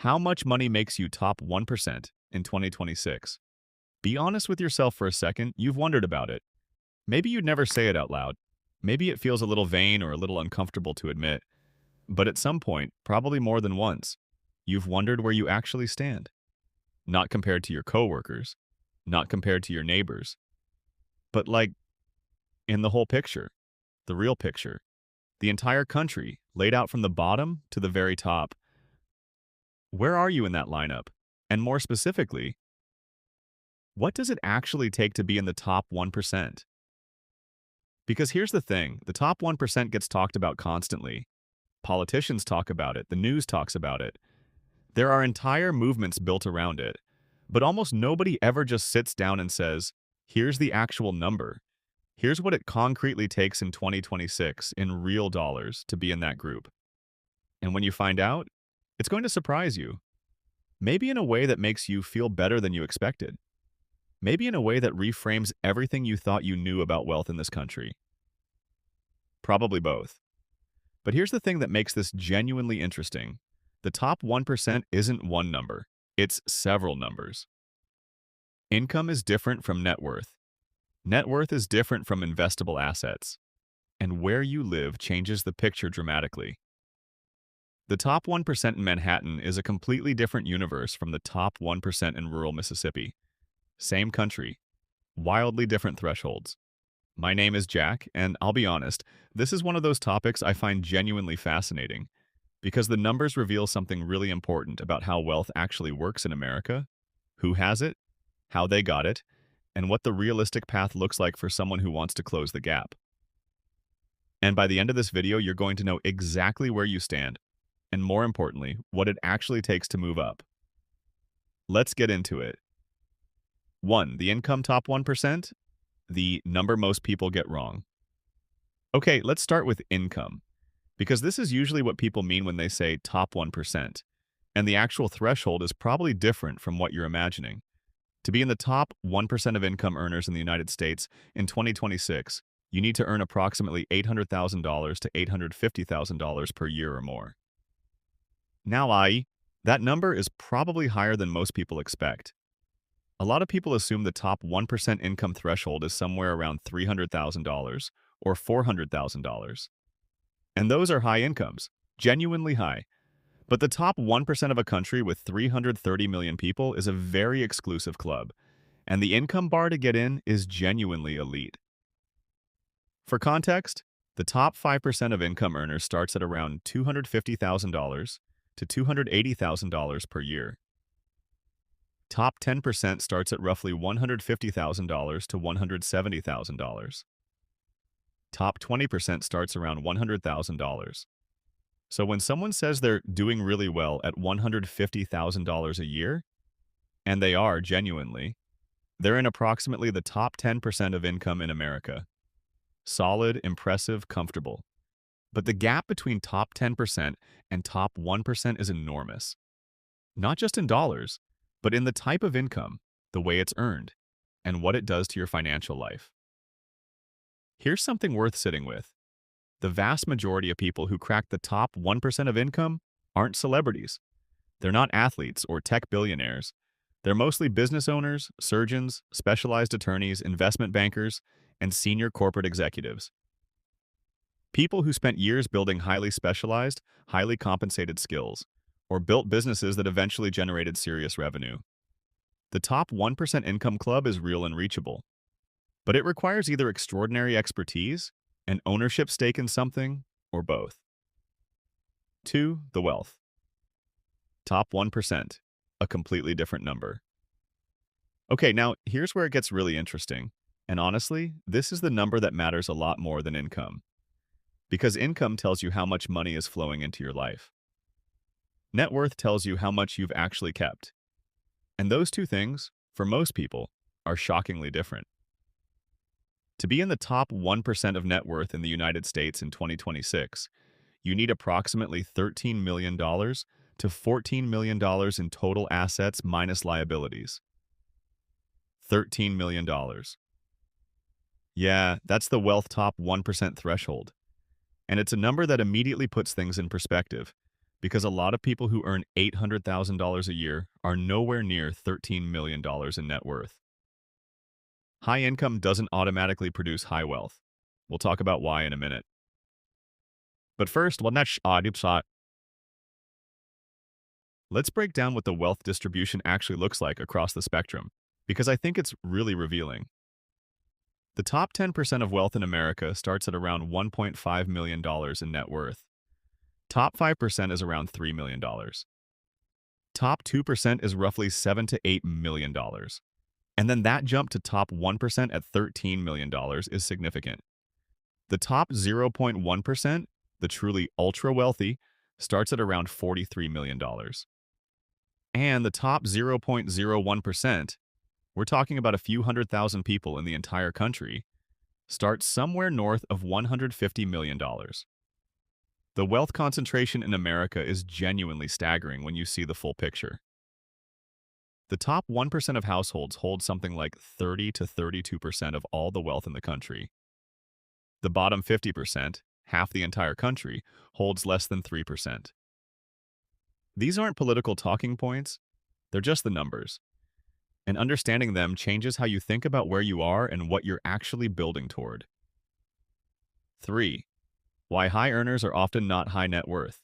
How much money makes you top 1% in 2026? Be honest with yourself for a second. You've wondered about it. Maybe you'd never say it out loud. Maybe it feels a little vain or a little uncomfortable to admit. But at some point, probably more than once, you've wondered where you actually stand. Not compared to your coworkers, not compared to your neighbors, but like in the whole picture, the real picture, the entire country laid out from the bottom to the very top. Where are you in that lineup? And more specifically, what does it actually take to be in the top 1%? Because here's the thing, the top 1% gets talked about constantly. Politicians talk about it, the news talks about it. There are entire movements built around it. But almost nobody ever just sits down and says, here's the actual number. Here's what it concretely takes in 2026 in real dollars to be in that group. And when you find out, it's going to surprise you. Maybe in a way that makes you feel better than you expected. Maybe in a way that reframes everything you thought you knew about wealth in this country. Probably both. But here's the thing that makes this genuinely interesting. The top 1% isn't one number, it's several numbers. Income is different from net worth. Net worth is different from investable assets. And where you live changes the picture dramatically. The top 1% in Manhattan is a completely different universe from the top 1% in rural Mississippi. Same country, wildly different thresholds. My name is Jack, and I'll be honest, this is one of those topics I find genuinely fascinating, because the numbers reveal something really important about how wealth actually works in America, who has it, how they got it, and what the realistic path looks like for someone who wants to close the gap. And by the end of this video, you're going to know exactly where you stand, and more importantly, what it actually takes to move up. Let's get into it. 1. The income top 1%, the number most people get wrong. Okay, let's start with income, because this is usually what people mean when they say top 1%, and the actual threshold is probably different from what you're imagining. To be in the top 1% of income earners in the United States in 2026, you need to earn approximately $800,000 to $850,000 per year or more. Now, that number is probably higher than most people expect. A lot of people assume the top 1% income threshold is somewhere around $300,000 or $400,000. And those are high incomes, genuinely high. But the top 1% of a country with 330 million people is a very exclusive club, and the income bar to get in is genuinely elite. For context, the top 5% of income earners starts at around $250,000 to $280,000 per year. Top 10% starts at roughly $150,000 to $170,000. Top 20% starts around $100,000. So when someone says they're doing really well at $150,000 a year, and they are genuinely, they're in approximately the top 10% of income in America. Solid, impressive, comfortable. But the gap between top 10% and top 1% is enormous. Not just in dollars, but in the type of income, the way it's earned, and what it does to your financial life. Here's something worth sitting with. The vast majority of people who crack the top 1% of income aren't celebrities. They're not athletes or tech billionaires. They're mostly business owners, surgeons, specialized attorneys, investment bankers, and senior corporate executives. People who spent years building highly specialized, highly compensated skills, or built businesses that eventually generated serious revenue. The top 1% income club is real and reachable, but it requires either extraordinary expertise, an ownership stake in something, or both. 2. The wealth. Top 1%, a completely different number. Okay, now here's where it gets really interesting. And honestly, this is the number that matters a lot more than income. Because income tells you how much money is flowing into your life. Net worth tells you how much you've actually kept. And those two things, for most people, are shockingly different. To be in the top 1% of net worth in the United States in 2026, you need approximately $13 million to $14 million in total assets minus liabilities. $13 million. Yeah, that's the wealth top 1% threshold. And it's a number that immediately puts things in perspective, because a lot of people who earn $800,000 a year are nowhere near $13 million in net worth. High income doesn't automatically produce high wealth. We'll talk about why in a minute. But first, let's break down what the wealth distribution actually looks like across the spectrum, because I think it's really revealing. The top 10% of wealth in America starts at around $1.5 million in net worth. Top 5% is around $3 million. Top 2% is roughly $7 to $8 million. And then that jump to top 1% at $13 million is significant. The top 0.1%, the truly ultra-wealthy, starts at around $43 million. And the top 0.01%, we're talking about a few 100,000 people in the entire country, starts somewhere north of $150 million. The wealth concentration in America is genuinely staggering when you see the full picture. The top 1% of households hold something like 30 to 32% of all the wealth in the country. The bottom 50%, half the entire country, holds less than 3%. These aren't political talking points, they're just the numbers. And understanding them changes how you think about where you are and what you're actually building toward. 3. Why high earners are often not high net worth.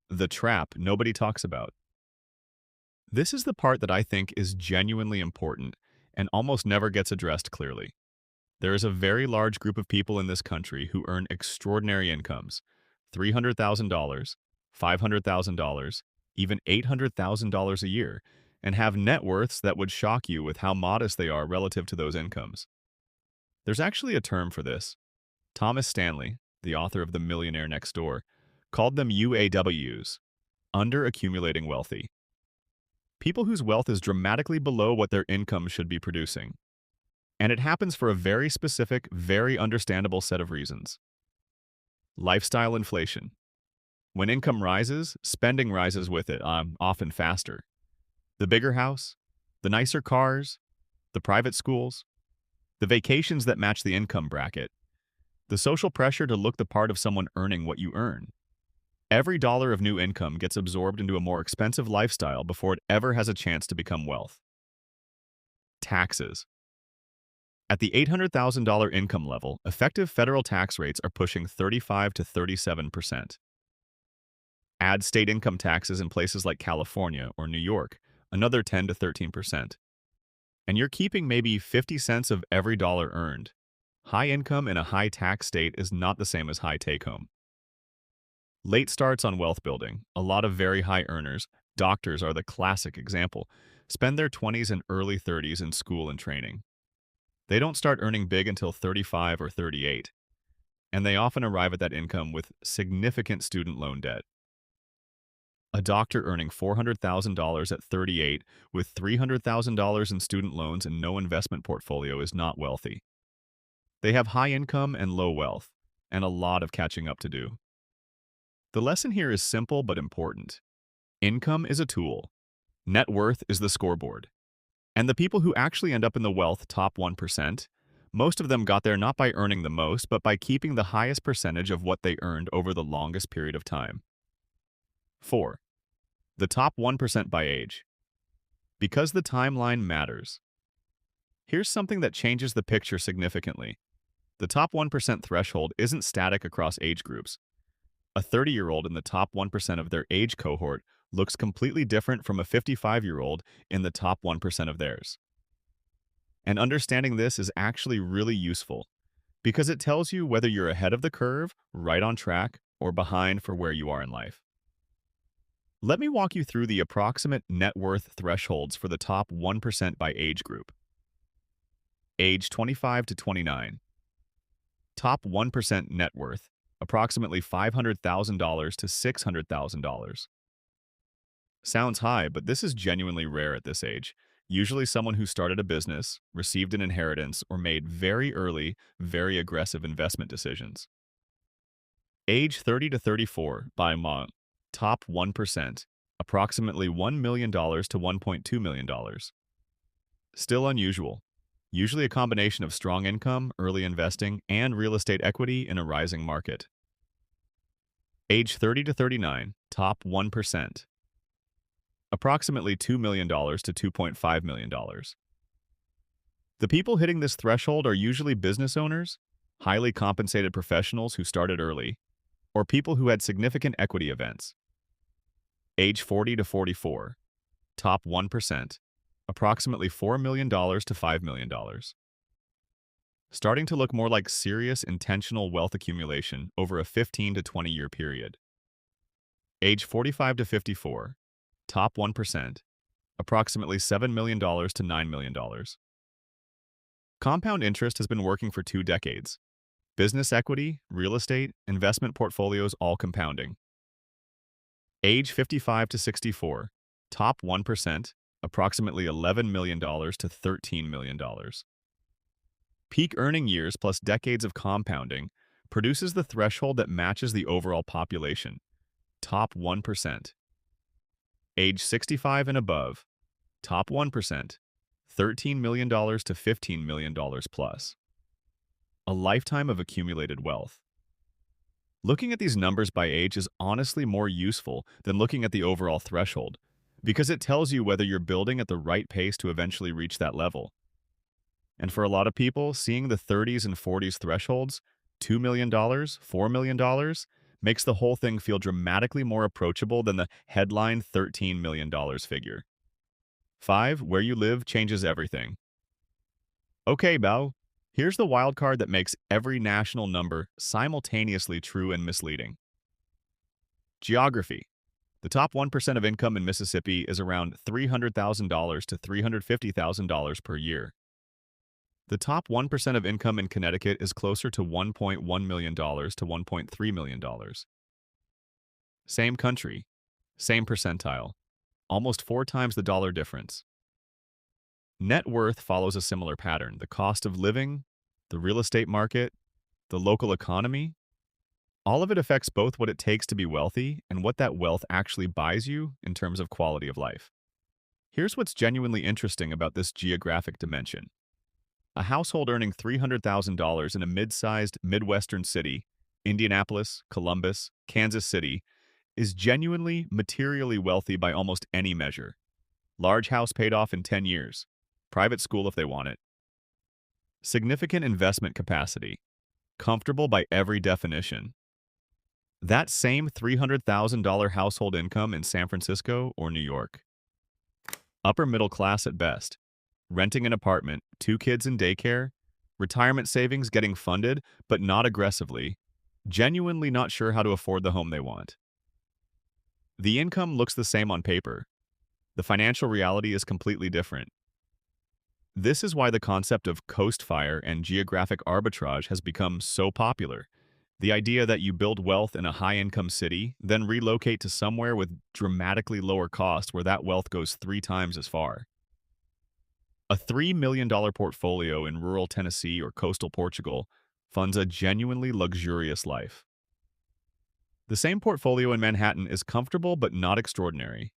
The trap nobody talks about. This is the part that I think is genuinely important and almost never gets addressed clearly. There is a very large group of people in this country who earn extraordinary incomes, $300,000, $500,000, even $800,000 a year, and have net worths that would shock you with how modest they are relative to those incomes. There's actually a term for this. Thomas Stanley, the author of The Millionaire Next Door, called them UAWs, under-accumulating wealthy. People whose wealth is dramatically below what their income should be producing. And it happens for a very specific, very understandable set of reasons. Lifestyle inflation. When income rises, spending rises with it, often faster. The bigger house, the nicer cars, the private schools, the vacations that match the income bracket, the social pressure to look the part of someone earning what you earn. Every dollar of new income gets absorbed into a more expensive lifestyle before it ever has a chance to become wealth. Taxes. At the $800,000 income level, effective federal tax rates are pushing 35 to 37%. Add state income taxes in places like California or New York, another 10 to 13%. And you're keeping maybe 50 cents of every dollar earned. High income in a high tax state is not the same as high take-home. Late starts on wealth building. A lot of very high earners, doctors are the classic example, spend their 20s and early 30s in school and training. They don't start earning big until 35 or 38, and they often arrive at that income with significant student loan debt. A doctor earning $400,000 at 38 with $300,000 in student loans and no investment portfolio is not wealthy. They have high income and low wealth, and a lot of catching up to do. The lesson here is simple but important. Income is a tool. Net worth is the scoreboard. And the people who actually end up in the wealth top 1%, most of them got there not by earning the most, but by keeping the highest percentage of what they earned over the longest period of time. 4. The top 1% by age. Because the timeline matters. Here's something that changes the picture significantly. The top 1% threshold isn't static across age groups. A 30-year-old in the top 1% of their age cohort looks completely different from a 55-year-old in the top 1% of theirs. And understanding this is actually really useful because it tells you whether you're ahead of the curve, right on track, or behind for where you are in life. Let me walk you through the approximate net worth thresholds for the top 1% by age group. Age 25 to 29. Top 1% net worth, approximately $500,000 to $600,000. Sounds high, but this is genuinely rare at this age. Usually someone who started a business, received an inheritance, or made very early, very aggressive investment decisions. Age 30 to 34 by amount, top 1%, approximately $1 million to $1.2 million. Still unusual. Usually a combination of strong income, early investing, and real estate equity in a rising market. Age 30 to 39, top 1%. Approximately $2 million to $2.5 million. The people hitting this threshold are usually business owners, highly compensated professionals who started early, or people who had significant equity events. Age 40 to 44, top 1%, approximately $4 million to $5 million. Starting to look more like serious, intentional wealth accumulation over a 15 to 20-year period. Age 45 to 54, top 1%, approximately $7 million to $9 million. Compound interest has been working for 2 decades. Business equity, real estate, investment portfolios all compounding. Age 55 to 64, top 1%, approximately $11 million to $13 million. Peak earning years plus decades of compounding produces the threshold that matches the overall population, top 1%. Age 65 and above, top 1%, $13 million to $15 million plus. A lifetime of accumulated wealth. Looking at these numbers by age is honestly more useful than looking at the overall threshold, because it tells you whether you're building at the right pace to eventually reach that level. And for a lot of people, seeing the 30s and 40s thresholds, $2 million, $4 million, makes the whole thing feel dramatically more approachable than the headline $13 million figure. 5. Where you live changes everything. Okay, Bao, here's the wild card that makes every national number simultaneously true and misleading. Geography. The top 1% of income in Mississippi is around $300,000 to $350,000 per year. The top 1% of income in Connecticut is closer to $1.1 million to $1.3 million. Same country, same percentile, almost 4 times the dollar difference. Net worth follows a similar pattern. The cost of living, the real estate market, the local economy, all of it affects both what it takes to be wealthy and what that wealth actually buys you in terms of quality of life. Here's what's genuinely interesting about this geographic dimension. A household earning $300,000 in a mid-sized Midwestern city, Indianapolis, Columbus, Kansas City, is genuinely materially wealthy by almost any measure. Large house paid off in 10 years. Private school if they want it. Significant investment capacity. Comfortable by every definition. That same $300,000 household income in San Francisco or New York. Upper middle class at best. Renting an apartment, 2 kids in daycare, retirement savings getting funded, but not aggressively, genuinely not sure how to afford the home they want. The income looks the same on paper. The financial reality is completely different. This is why the concept of coast fire and geographic arbitrage has become so popular. The idea that you build wealth in a high-income city, then relocate to somewhere with dramatically lower cost where that wealth goes 3 times as far. A $3 million portfolio in rural Tennessee or coastal Portugal funds a genuinely luxurious life. The same portfolio in Manhattan is comfortable but not extraordinary.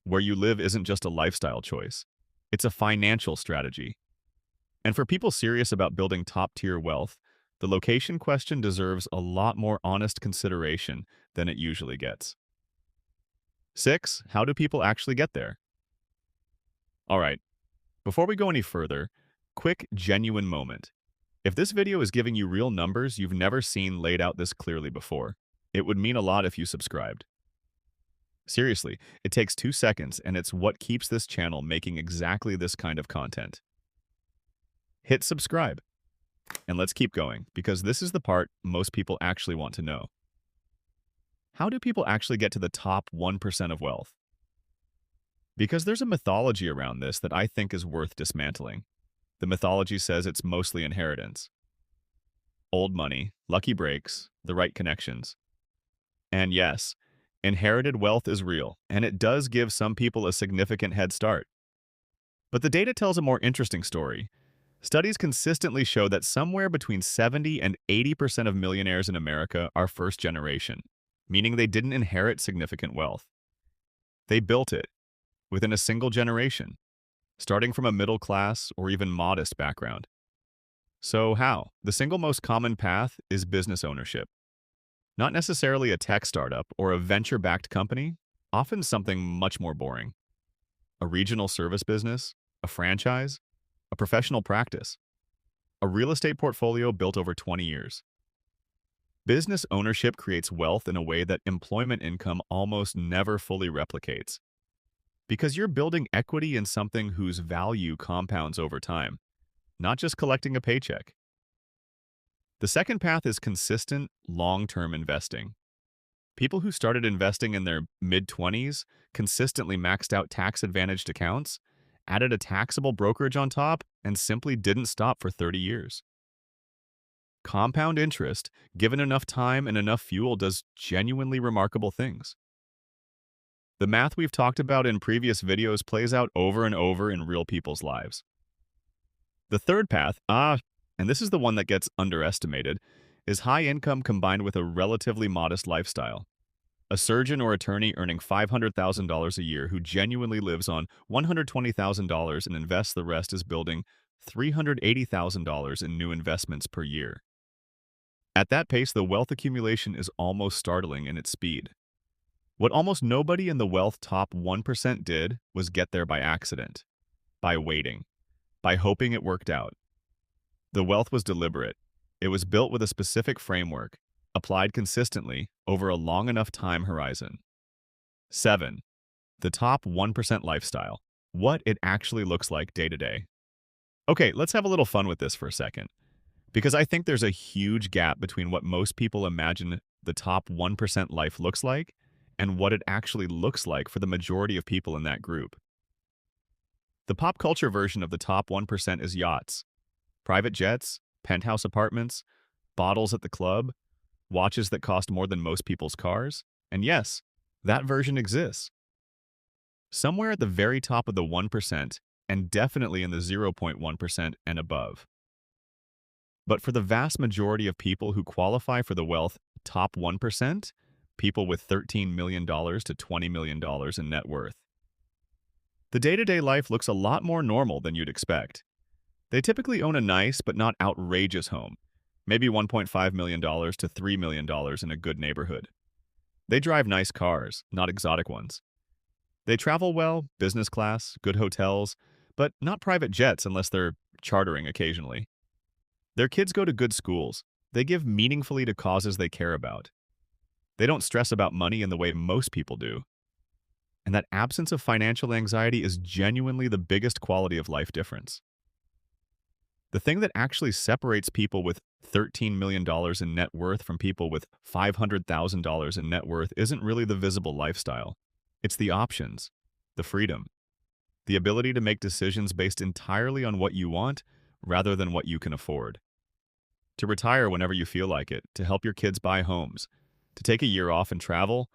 Where you live isn't just a lifestyle choice. It's a financial strategy. And for people serious about building top-tier wealth, the location question deserves a lot more honest consideration than it usually gets. 6. How do people actually get there? All right. Before we go any further, quick, genuine moment. If this video is giving you real numbers you've never seen laid out this clearly before, it would mean a lot if you subscribed. Seriously, it takes 2 seconds and it's what keeps this channel making exactly this kind of content. Hit subscribe. And let's keep going, because this is the part most people actually want to know. How do people actually get to the top 1% of wealth? Because there's a mythology around this that I think is worth dismantling. The mythology says it's mostly inheritance. Old money, lucky breaks, the right connections. And yes, inherited wealth is real, and it does give some people a significant head start. But the data tells a more interesting story. Studies consistently show that somewhere between 70 and 80% of millionaires in America are first generation, meaning they didn't inherit significant wealth. They built it within a single generation, starting from a middle class or even modest background. So how? The single most common path is business ownership. Not necessarily a tech startup or a venture-backed company, often something much more boring. A regional service business, a franchise, a professional practice, a real estate portfolio built over 20 years. Business ownership creates wealth in a way that employment income almost never fully replicates. Because you're building equity in something whose value compounds over time, not just collecting a paycheck. The second path is consistent, long-term investing. People who started investing in their mid-20s consistently maxed out tax-advantaged accounts, added a taxable brokerage on top, and simply didn't stop for 30 years. Compound interest, given enough time and enough fuel, does genuinely remarkable things. The math we've talked about in previous videos plays out over and over in real people's lives. The third path, and this is the one that gets underestimated, is high income combined with a relatively modest lifestyle. A surgeon or attorney earning $500,000 a year who genuinely lives on $120,000 and invests the rest is building $380,000 in new investments per year. At that pace, the wealth accumulation is almost startling in its speed. What almost nobody in the wealth top 1% did was get there by accident, by waiting, by hoping it worked out. The wealth was deliberate. It was built with a specific framework, applied consistently over a long enough time horizon. 7. The top 1% lifestyle. What it actually looks like day to day. Okay, let's have a little fun with this for a second, because I think there's a huge gap between what most people imagine the top 1% life looks like and what it actually looks like for the majority of people in that group. The pop culture version of the top 1% is yachts, private jets, penthouse apartments, bottles at the club, watches that cost more than most people's cars, and yes, that version exists. Somewhere at the very top of the 1%, and definitely in the 0.1% and above. But for the vast majority of people who qualify for the wealth top 1%, people with $13 million to $20 million in net worth, the day-to-day life looks a lot more normal than you'd expect. They typically own a nice but not outrageous home, maybe $1.5 million to $3 million in a good neighborhood. They drive nice cars, not exotic ones. They travel well, business class, good hotels, but not private jets unless they're chartering occasionally. Their kids go to good schools. They give meaningfully to causes they care about. They don't stress about money in the way most people do. And that absence of financial anxiety is genuinely the biggest quality of life difference. The thing that actually separates people with $13 million in net worth from people with $500,000 in net worth isn't really the visible lifestyle. It's the options, the freedom, the ability to make decisions based entirely on what you want rather than what you can afford. To retire whenever you feel like it, to help your kids buy homes, to take a year off and travel,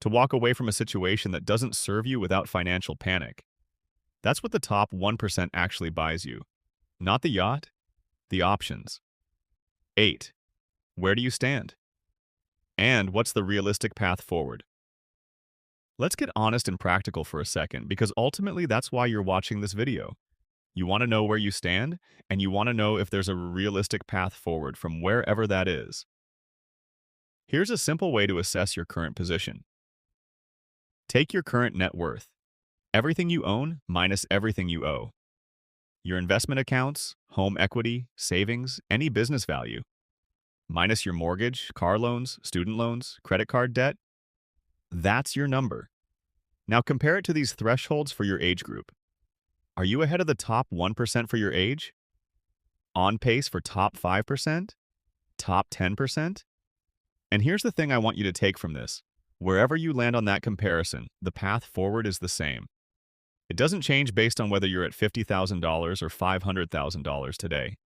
to walk away from a situation that doesn't serve you without financial panic. That's what the top 1% actually buys you. Not the yacht, the options. 8. Where do you stand? And what's the realistic path forward? Let's get honest and practical for a second, because ultimately that's why you're watching this video. You want to know where you stand, and you want to know if there's a realistic path forward from wherever that is. Here's a simple way to assess your current position. Take your current net worth, everything you own minus everything you owe. Your investment accounts, home equity, savings, any business value, minus your mortgage, car loans, student loans, credit card debt. That's your number. Now compare it to these thresholds for your age group. Are you ahead of the top 1% for your age? On pace for top 5%? Top 10%? And here's the thing I want you to take from this. Wherever you land on that comparison, the path forward is the same. It doesn't change based on whether you're at $50,000 or $500,000 today.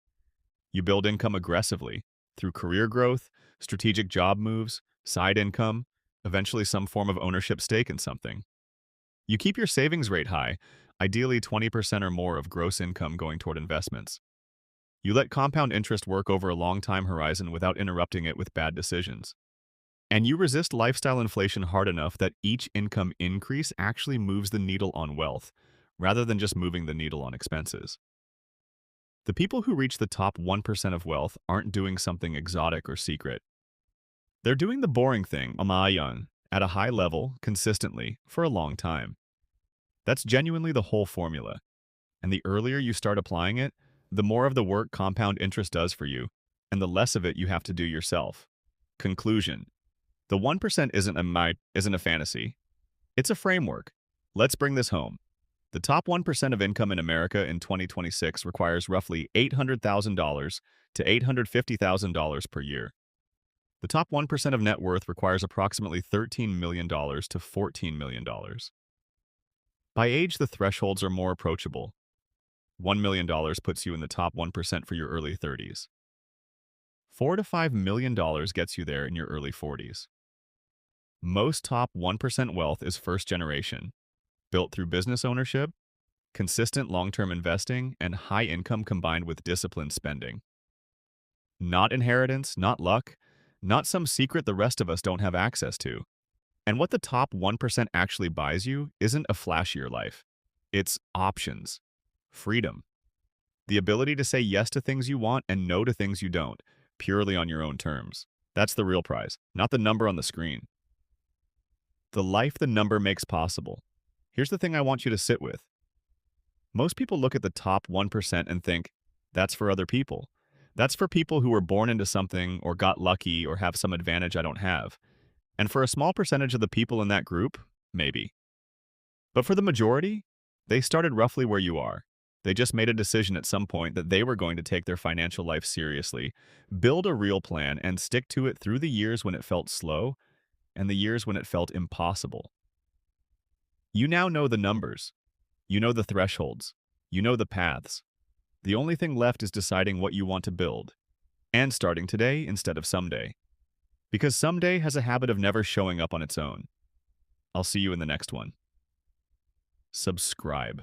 You build income aggressively through career growth, strategic job moves, side income, eventually some form of ownership stake in something. You keep your savings rate high, ideally 20% or more of gross income going toward investments. You let compound interest work over a long time horizon without interrupting it with bad decisions. And you resist lifestyle inflation hard enough that each income increase actually moves the needle on wealth, rather than just moving the needle on expenses. The people who reach the top 1% of wealth aren't doing something exotic or secret. They're doing the boring thing, young, at a high level, consistently, for a long time. That's genuinely the whole formula. And the earlier you start applying it, the more of the work compound interest does for you, and the less of it you have to do yourself. Conclusion. The 1% isn't a fantasy. It's a framework. Let's bring this home. The top 1% of income in America in 2026 requires roughly $800,000 to $850,000 per year. The top 1% of net worth requires approximately $13 million to $14 million. By age, the thresholds are more approachable. $1 million puts you in the top 1% for your early 30s. $4 to $5 million gets you there in your early 40s. Most top 1% wealth is first generation, built through business ownership, consistent long-term investing, and high income combined with disciplined spending. Not inheritance, not luck, not some secret the rest of us don't have access to. And what the top 1% actually buys you isn't a flashier life. It's options, freedom, the ability to say yes to things you want and no to things you don't, purely on your own terms. That's the real prize, not the number on the screen. The life the number makes possible. Here's the thing I want you to sit with. Most people look at the top 1% and think, that's for other people. That's for people who were born into something or got lucky or have some advantage I don't have. And for a small percentage of the people in that group, maybe. But for the majority, they started roughly where you are. They just made a decision at some point that they were going to take their financial life seriously, build a real plan, and stick to it through the years when it felt slow and the years when it felt impossible. You now know the numbers. You know the thresholds. You know the paths. The only thing left is deciding what you want to build, and starting today instead of someday. Because someday has a habit of never showing up on its own. I'll see you in the next one. Subscribe.